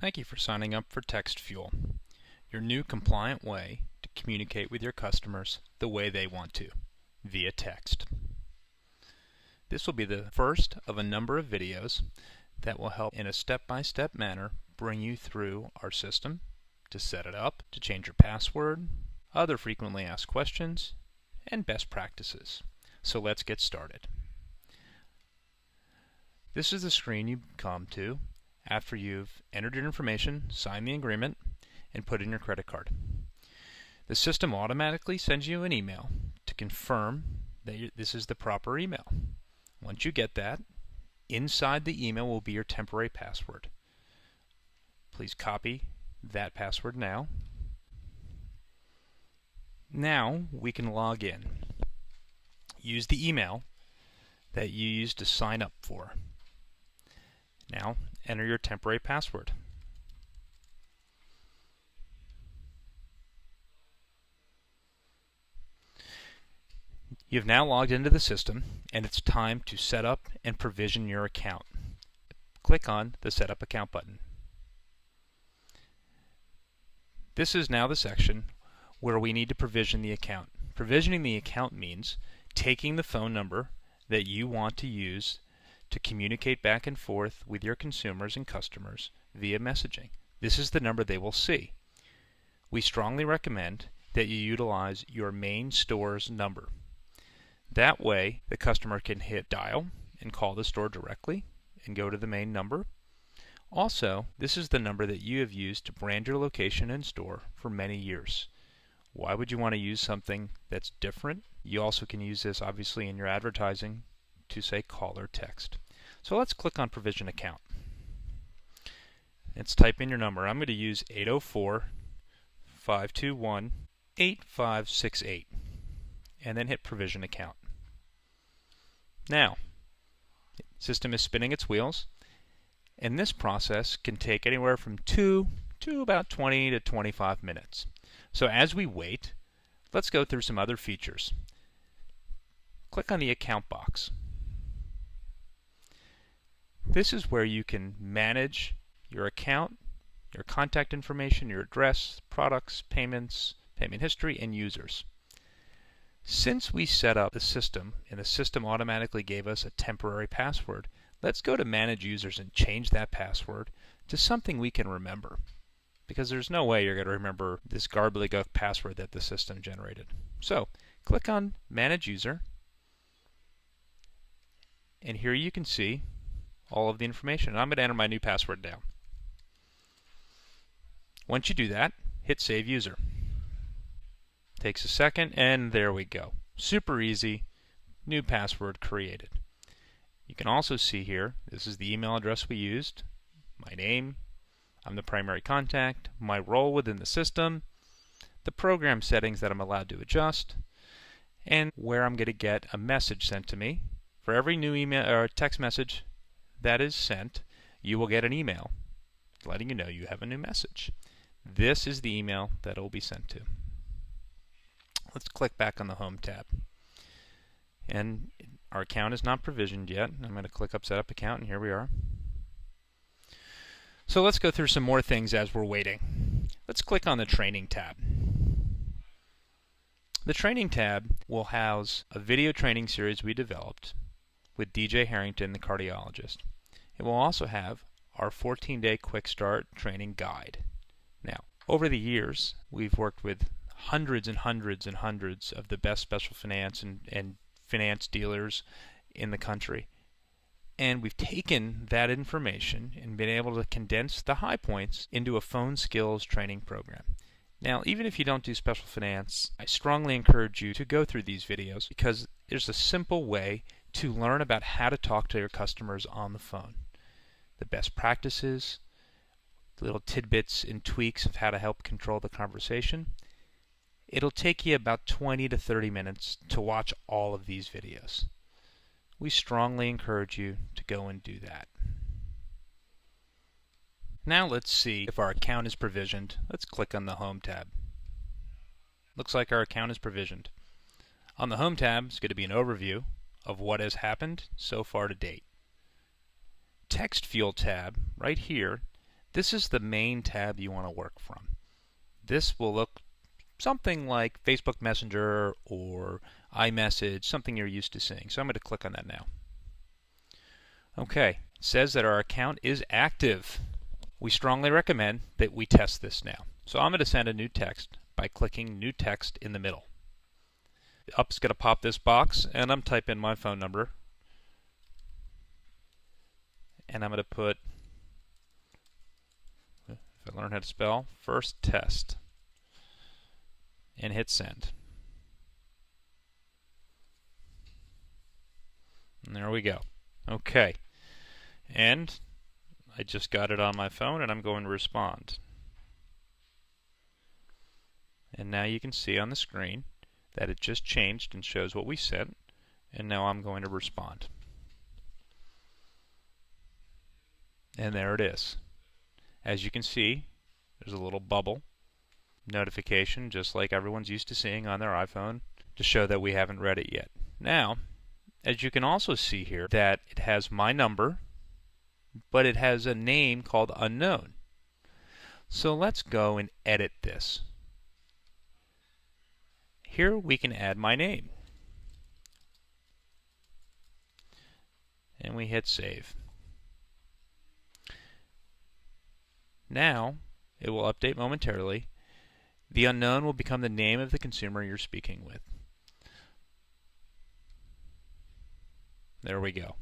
Thank you for signing up for Text Fuel, your new compliant way to communicate with your customers the way they want to, via text. This will be the first of a number of videos that will help in a step-by-step manner bring you through our system to set it up, to change your password, other frequently asked questions, and best practices. So let's get started. This is the screen you come to after you've entered your information, signed the agreement, and put in your credit card. The system automatically sends you an email to confirm that this is the proper email. Once you get that, inside the email will be your temporary password. Please copy that password now. Now we can log in. Use the email that you used to sign up for. Now enter your temporary password. You've now logged into the system, and it's time to set up and provision your account. Click on the Set Up Account button. This is now the section where we need to provision the account. Provisioning the account means taking the phone number that you want to use to communicate back and forth with your consumers and customers via messaging. This is the number they will see. We strongly recommend that you utilize your main store's number. That way, the customer can hit dial and call the store directly and go to the main number. Also, this is the number that you have used to brand your location and store for many years. Why would you want to use something that's different? You also can use this obviously in your advertising to say call or text. So let's click on Provision Account. Let's type in your number. I'm going to use 804-521-8568 and then hit Provision Account. Now, the system is spinning its wheels, and this process can take anywhere from 2 to about 20 to 25 minutes. So as we wait, let's go through some other features. Click on the Account box. This is where you can manage your account, your contact information, your address, products, payments, payment history, and users. Since we set up the system and the system automatically gave us a temporary password, let's go to Manage Users and change that password to something we can remember. Because there's no way you're going to remember this garbly-guck password that the system generated. So, click on Manage User, and here you can see all of the information. I'm going to enter my new password now. Once you do that, hit Save User. Takes a second, and there we go. Super easy. New password created. You can also see here, this is the email address we used, my name, I'm the primary contact, my role within the system, the program settings that I'm allowed to adjust, and where I'm going to get a message sent to me. For every new email or text message that is sent, you will get an email letting you know you have a new message. This is the email that it will be sent to. Let's click back on the Home tab. And our account is not provisioned yet. I'm going to click up Set Up Account, and here we are. So let's go through some more things as we're waiting. Let's click on the Training tab. The Training tab will house a video training series we developed with DJ Harrington, the cardiologist. It will also have our 14-day Quick Start training guide. Now, over the years, we've worked with hundreds and hundreds and hundreds of the best special finance and finance dealers in the country. And we've taken that information and been able to condense the high points into a phone skills training program. Now, even if you don't do special finance, I strongly encourage you to go through these videos because there's a simple way to learn about how to talk to your customers on the phone. The best practices, little tidbits and tweaks of how to help control the conversation. It'll take you about 20 to 30 minutes to watch all of these videos. We strongly encourage you to go and do that. Now let's see if our account is provisioned. Let's click on the Home tab. Looks like our account is provisioned. On the Home tab is going to be an overview of what has happened so far to date. Text Fuel tab right here, This is the main tab you want to work from. This will look something like Facebook Messenger or iMessage, something you're used to seeing. So I'm going to click on that now. Okay, it says that our account is active. We strongly recommend that we test this now. So I'm going to send a new text by clicking New Text in the middle. Up's going to pop this box, and I'm typing my phone number. And I'm going to put, if I learn how to spell, first test. And hit send. And there we go. Okay. And I just got it on my phone, and I'm going to respond. And now you can see on the screen that it just changed and shows what we sent. And now I'm going to respond. And there it is. As you can see, there's a little bubble notification, just like everyone's used to seeing on their iPhone, to show that we haven't read it yet. Now, as you can also see here, that it has my number, but it has a name called unknown. So let's go and edit this. Here we can add my name. And we hit save. Now, it will update momentarily. The unknown will become the name of the consumer you're speaking with. There we go.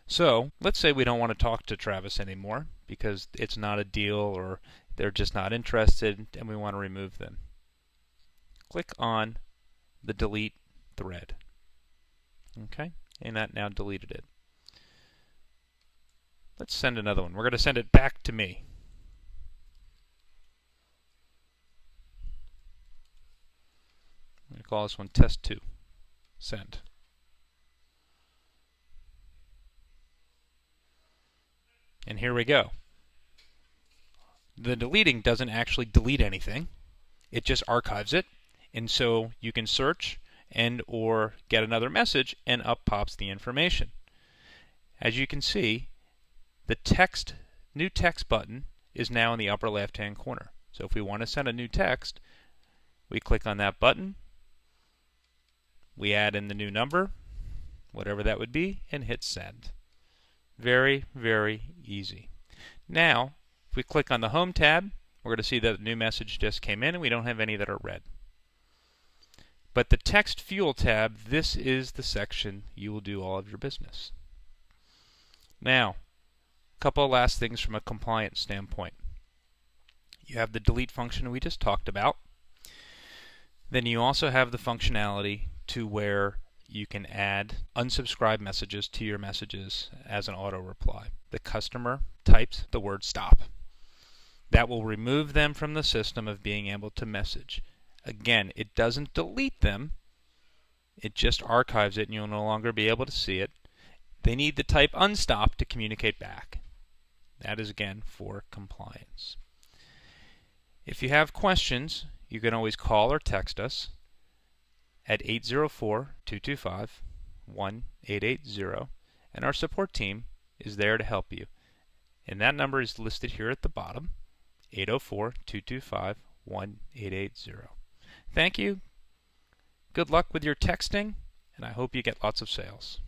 So, let's say we don't want to talk to Travis anymore because it's not a deal or they're just not interested and we want to remove them. Click on the delete thread. Okay, and that now deleted it. Let's send another one. We're going to send it back to me. I'm going to call this one test 2. Send. And here we go. The deleting doesn't actually delete anything. It just archives it. And so you can search and or get another message and up pops the information. As you can see, the text, new text button is now in the upper left hand corner. So if we want to send a new text, we click on that button. We add in the new number, whatever that would be, and hit send. Very, very easy. Now, if we click on the Home tab, we're going to see that the new message just came in and we don't have any that are read. But the Text Fuel tab, this is the section you will do all of your business. Now, a couple of last things from a compliance standpoint. You have the delete function we just talked about. Then you also have the functionality to where you can add unsubscribe messages to your messages as an auto reply. The customer types the word stop. That will remove them from the system of being able to message. Again, it doesn't delete them. It just archives it and you'll no longer be able to see it. They need to type unstop to communicate back. That is again for compliance. If you have questions, you can always call or text us at 804-225-1880, and our support team is there to help you. And that number is listed here at the bottom, 804-225-1880. Thank you. Good luck with your texting, and I hope you get lots of sales.